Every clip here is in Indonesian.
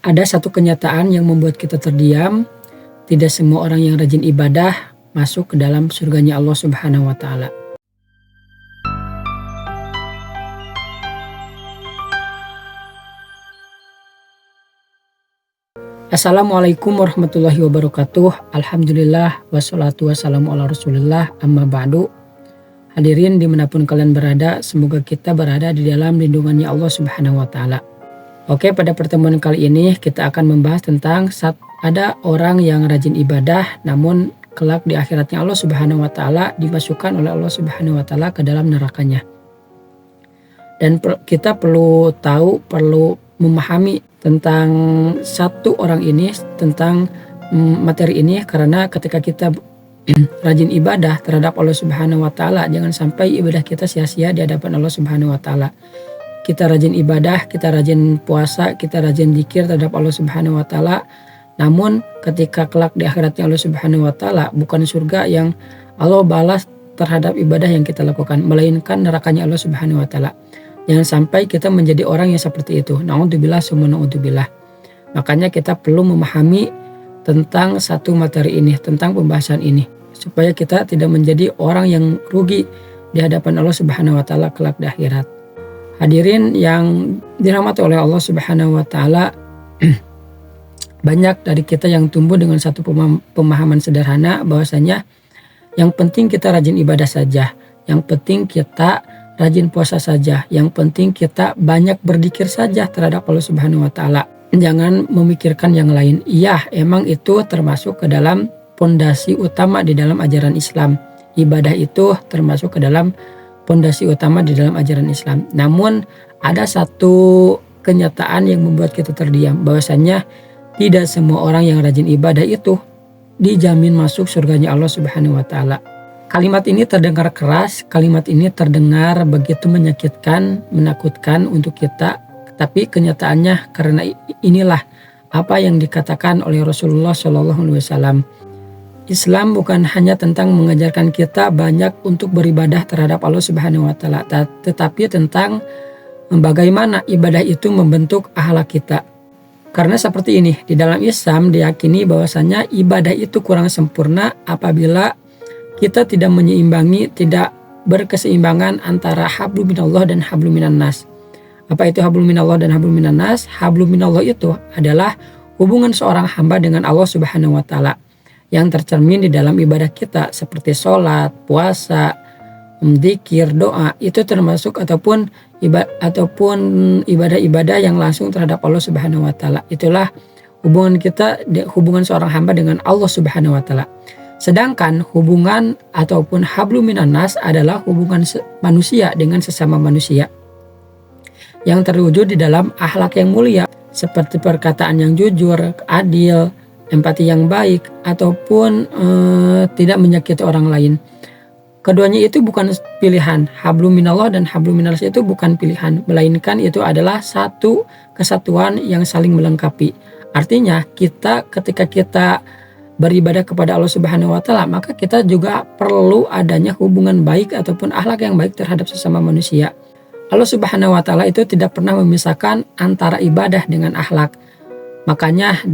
Ada satu kenyataan yang membuat kita terdiam. Tidak semua orang yang rajin ibadah masuk ke dalam surganya Allah Subhanahu wa Ta'ala. Assalamualaikum warahmatullahi wabarakatuh. Alhamdulillah wassalatu wassalamu ala rasulillah, amma ba'du. Hadirin dimanapun kalian berada, semoga kita berada di dalam lindungannya Allah Subhanahu wa Ta'ala. Oke, pada pertemuan kali ini kita akan membahas tentang ada orang yang rajin ibadah namun kelak di akhiratnya Allah Subhanahu wa Ta'ala dimasukkan oleh Allah Subhanahu wa Ta'ala ke dalam nerakanya. Dan kita perlu memahami tentang satu orang ini, tentang materi ini, karena ketika kita rajin ibadah terhadap Allah Subhanahu wa Ta'ala, jangan sampai ibadah kita sia-sia di hadapan Allah Subhanahu wa Ta'ala. Kita rajin ibadah, kita rajin puasa, kita rajin zikir terhadap Allah Subhanahu wa Ta'ala, namun ketika kelak di akhiratnya Allah Subhanahu wa Ta'ala, bukan surga yang Allah balas terhadap ibadah yang kita lakukan, melainkan nerakanya Allah Subhanahu wa Ta'ala. Jangan sampai kita menjadi orang yang seperti itu. Na'udzubillah summa na'udzubillah. Makanya kita perlu memahami tentang satu materi ini, tentang pembahasan ini, supaya kita tidak menjadi orang yang rugi di hadapan Allah Subhanahu wa Ta'ala kelak di akhirat. Hadirin yang dirahmati oleh Allah Subhanahu wa Ta'ala, banyak dari kita yang tumbuh dengan satu pemahaman sederhana bahwasanya yang penting kita rajin ibadah saja, yang penting kita rajin puasa saja, yang penting kita banyak berzikir saja terhadap Allah Subhanahu wa Ta'ala. Jangan memikirkan yang lain. Iya, emang itu termasuk ke dalam pondasi utama di dalam ajaran Islam. Ibadah itu termasuk ke dalam pondasi utama di dalam ajaran Islam. Namun ada satu kenyataan yang membuat kita terdiam, bahwasanya tidak semua orang yang rajin ibadah itu dijamin masuk surganya Allah Subhanahu wa Ta'ala. Kalimat ini terdengar keras, kalimat ini terdengar begitu menyakitkan, menakutkan untuk kita. Tapi kenyataannya karena inilah apa yang dikatakan oleh Rasulullah SAW. Islam bukan hanya tentang mengajarkan kita banyak untuk beribadah terhadap Allah Subhanahu wa Ta'ala, tetapi tentang bagaimana ibadah itu membentuk akhlak kita. Karena seperti ini, di dalam Islam diyakini bahwasanya ibadah itu kurang sempurna apabila kita tidak menyeimbangi, tidak berkeseimbangan antara hablum minallah dan hablum minan nas. Apa itu hablum minallah dan hablum minan nas? Hablum minallah itu adalah hubungan seorang hamba dengan Allah Subhanahu wa Ta'ala yang tercermin di dalam ibadah kita seperti sholat, puasa, zikir, doa. Itu termasuk ataupun ibadah-ibadah yang langsung terhadap Allah Subhanahu wa Ta'ala. Itulah hubungan seorang hamba dengan Allah Subhanahu wa Ta'ala. Sedangkan hubungan ataupun hablum minan nas adalah hubungan manusia dengan sesama manusia yang terwujud di dalam akhlak yang mulia, seperti perkataan yang jujur, adil, empati yang baik, ataupun tidak menyakiti orang lain. Keduanya itu bukan pilihan. Hablum minallah dan hablum minan nas itu bukan pilihan, melainkan itu adalah satu kesatuan yang saling melengkapi. Artinya ketika kita beribadah kepada Allah Subhanahu wa Ta'ala, maka kita juga perlu adanya hubungan baik ataupun akhlak yang baik terhadap sesama manusia. Allah Subhanahu wa Ta'ala itu tidak pernah memisahkan antara ibadah dengan akhlak. Makanya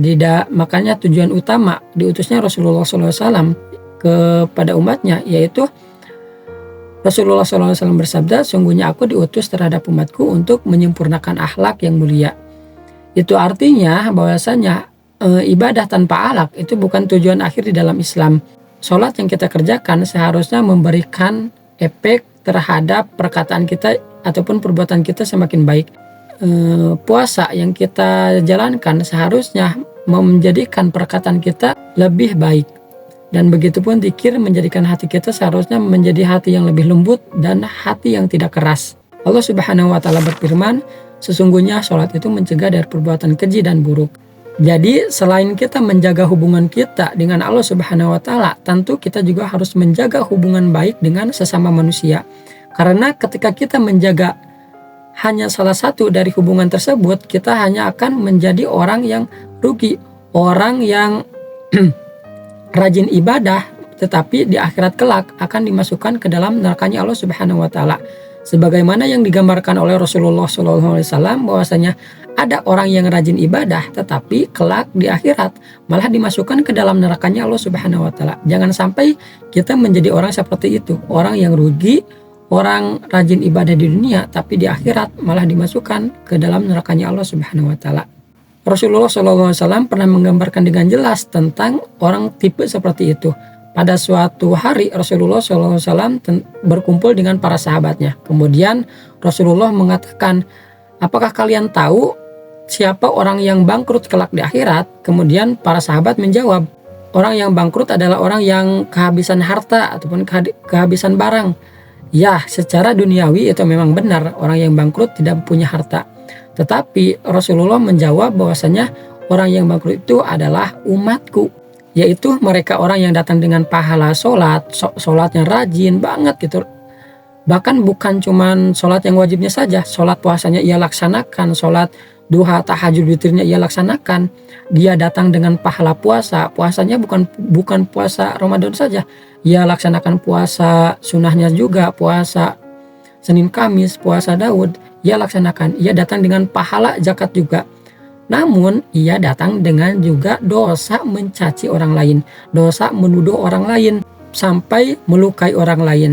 tujuan utama diutusnya Rasulullah SAW kepada umatnya, yaitu Rasulullah SAW bersabda, sungguhnya aku diutus terhadap umatku untuk menyempurnakan akhlak yang mulia. Itu artinya bahwasanya ibadah tanpa akhlak itu bukan tujuan akhir di dalam Islam. Sholat yang kita kerjakan seharusnya memberikan efek terhadap perkataan kita ataupun perbuatan kita semakin baik. Puasa yang kita jalankan seharusnya menjadikan perkataan kita lebih baik. Dan begitupun zikir menjadikan hati kita seharusnya menjadi hati yang lebih lembut dan hati yang tidak keras. Allah Subhanahu wa Ta'ala berfirman, sesungguhnya sholat itu mencegah dari perbuatan keji dan buruk. Jadi selain kita menjaga hubungan kita dengan Allah Subhanahu wa Ta'ala, tentu kita juga harus menjaga hubungan baik dengan sesama manusia. Karena ketika kita menjaga hanya salah satu dari hubungan tersebut, kita hanya akan menjadi orang yang rugi, orang yang rajin ibadah tetapi di akhirat kelak akan dimasukkan ke dalam nerakanya Allah Subhanahu wa Ta'ala. Sebagaimana yang digambarkan oleh Rasulullah SAW bahwasanya ada orang yang rajin ibadah tetapi kelak di akhirat malah dimasukkan ke dalam nerakanya Allah Subhanahu wa taala. Jangan sampai kita menjadi orang seperti itu, orang yang rugi, orang rajin ibadah di dunia tapi di akhirat malah dimasukkan ke dalam nerakanya Allah Subhanahu wa taala. Rasulullah SAW pernah menggambarkan dengan jelas tentang orang tipe seperti itu. Pada suatu hari Rasulullah SAW berkumpul dengan para sahabatnya. Kemudian Rasulullah mengatakan, apakah kalian tahu siapa orang yang bangkrut kelak di akhirat? Kemudian para sahabat menjawab, orang yang bangkrut adalah orang yang kehabisan harta ataupun kehabisan barang. Ya, secara duniawi itu memang benar, orang yang bangkrut tidak punya harta. Tetapi Rasulullah menjawab bahwasanya orang yang bangkrut itu adalah umatku, yaitu mereka orang yang datang dengan pahala sholatnya rajin banget gitu. Bahkan bukan cuman sholat yang wajibnya saja, sholat puasanya ia laksanakan, sholat duha, tahajud, witirnya ia laksanakan. Dia datang dengan pahala puasa, puasanya bukan puasa Ramadan saja, ia laksanakan puasa sunnahnya juga, puasa Senin Kamis, puasa Daud, ia laksanakan. Ia datang dengan pahala zakat juga. Namun ia datang dengan juga dosa mencaci orang lain, dosa menuduh orang lain sampai melukai orang lain.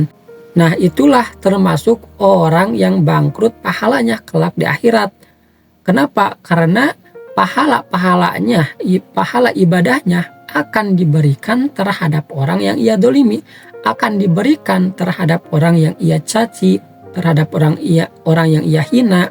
Nah, itulah termasuk orang yang bangkrut pahalanya kelak di akhirat. Kenapa? Karena pahala-pahalanya, pahala ibadahnya akan diberikan terhadap orang yang ia dolimi, akan diberikan terhadap orang yang ia caci, terhadap orang yang ia hina,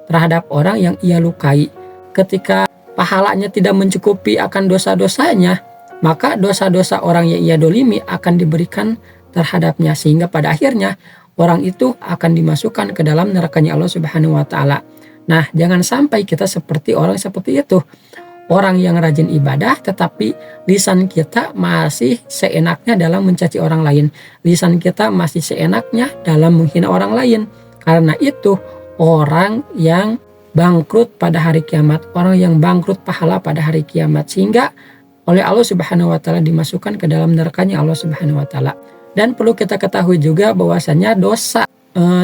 terhadap orang yang ia lukai. Ketika pahalanya tidak mencukupi akan dosa-dosanya, maka dosa-dosa orang yang ia dolimi akan diberikan terhadapnya, sehingga pada akhirnya orang itu akan dimasukkan ke dalam nerakanya Allah Subhanahu wa taala. Nah, jangan sampai kita seperti orang seperti itu. Orang yang rajin ibadah tetapi lisan kita masih seenaknya dalam mencaci orang lain. Lisan kita masih seenaknya dalam menghina orang lain. Karena itu orang yang bangkrut pada hari kiamat, orang yang bangkrut pahala pada hari kiamat, sehingga oleh Allah Subhanahu wa taala dimasukkan ke dalam nerakanya Allah Subhanahu wa taala. Dan perlu kita ketahui juga bahwasanya dosa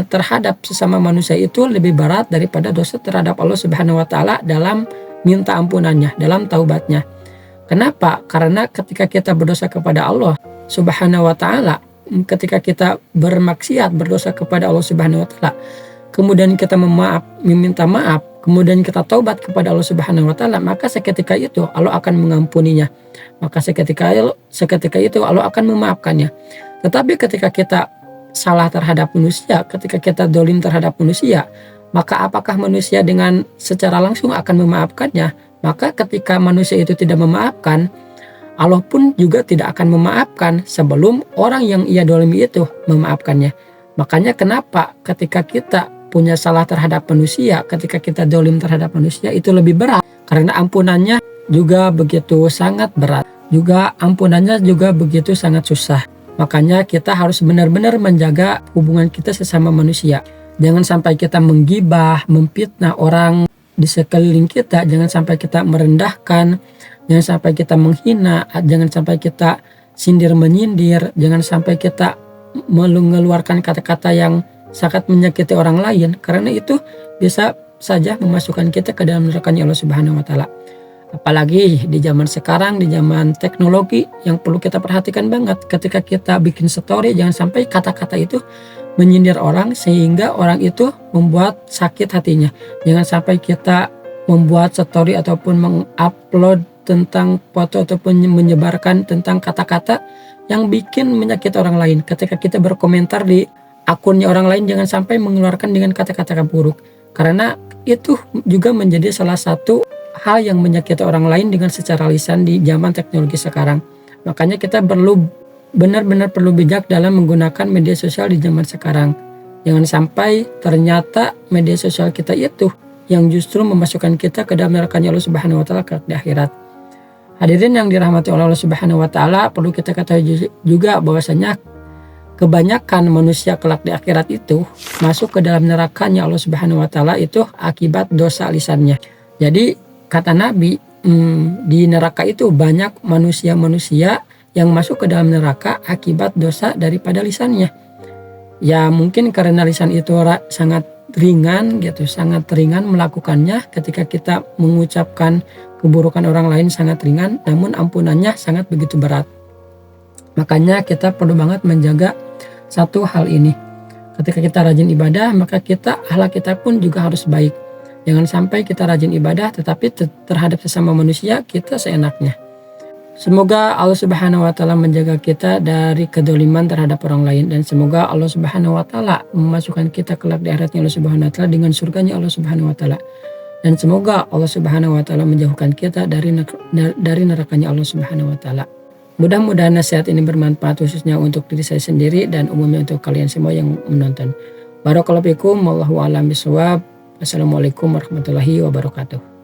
terhadap sesama manusia itu lebih berat daripada dosa terhadap Allah Subhanahu wa taala dalam minta ampunannya, dalam taubatnya. Kenapa? Karena ketika kita berdosa kepada Allah Subhanahu wa taala, ketika kita bermaksiat, berdosa kepada Allah Subhanahu wa taala, kemudian kita meminta maaf, kemudian kita taubat kepada Allah Subhanahu wa taala, maka seketika itu Allah akan mengampuninya. Maka seketika itu Allah akan memaafkannya. Tetapi ketika kita salah terhadap manusia, ketika kita dolim terhadap manusia, maka apakah manusia dengan secara langsung akan memaafkannya? Maka ketika manusia itu tidak memaafkan, Allah pun juga tidak akan memaafkan sebelum orang yang ia dolimi itu memaafkannya. Makanya kenapa ketika kita punya salah terhadap manusia, ketika kita dolim terhadap manusia itu lebih berat, karena ampunannya juga begitu sangat berat, juga ampunannya juga begitu sangat susah. Makanya kita harus benar-benar menjaga hubungan kita sesama manusia. Jangan sampai kita menggibah, memfitnah orang di sekeliling kita, jangan sampai kita merendahkan, jangan sampai kita menghina, jangan sampai kita sindir menyindir, jangan sampai kita mengeluarkan kata-kata yang sangat menyakiti orang lain, karena itu bisa saja memasukkan kita ke dalam nerakanya Allah Subhanahu wa taala. Apalagi di zaman sekarang, di zaman teknologi, yang perlu kita perhatikan banget ketika kita bikin story, jangan sampai kata-kata itu menyindir orang sehingga orang itu membuat sakit hatinya. Jangan sampai kita membuat story ataupun mengupload tentang foto ataupun menyebarkan tentang kata-kata yang bikin menyakiti orang lain. Ketika kita berkomentar di akunnya orang lain, jangan sampai mengeluarkan dengan kata-kata buruk, karena itu juga menjadi salah satu hal yang menyakiti orang lain dengan secara lisan di zaman teknologi sekarang. Makanya kita benar-benar perlu bijak dalam menggunakan media sosial di zaman sekarang. Jangan sampai ternyata media sosial kita itu yang justru memasukkan kita ke dalam nerakanya Allah Subhanahu wa taala di akhirat. Hadirin yang dirahmati oleh Allah Subhanahu wa taala, perlu kita ketahui juga bahwasanya kebanyakan manusia kelak di akhirat itu masuk ke dalam nerakanya Allah Subhanahu wa taala itu akibat dosa lisannya. Jadi kata Nabi, di neraka itu banyak manusia-manusia yang masuk ke dalam neraka akibat dosa daripada lisannya. Ya mungkin karena lisan itu sangat ringan gitu, sangat ringan melakukannya. Ketika kita mengucapkan keburukan orang lain sangat ringan, namun ampunannya sangat begitu berat. Makanya kita perlu banget menjaga satu hal ini. Ketika kita rajin ibadah, maka akhlak kita pun juga harus baik. Jangan sampai kita rajin ibadah tetapi terhadap sesama manusia kita seenaknya. Semoga Allah Subhanahu wa taala menjaga kita dari kedoliman terhadap orang lain, dan semoga Allah Subhanahu wa taala memasukkan kita kelak di akhiratnya Allah Subhanahu wa taala dengan surganya Allah Subhanahu wa taala. Dan semoga Allah Subhanahu wa taala menjauhkan kita dari nerakanya Allah Subhanahu wa taala. Mudah-mudahan nasihat ini bermanfaat khususnya untuk diri saya sendiri dan umumnya untuk kalian semua yang menonton. Barakallahu fikum, wallahu a'lam bishawab. Assalamualaikum warahmatullahi wabarakatuh.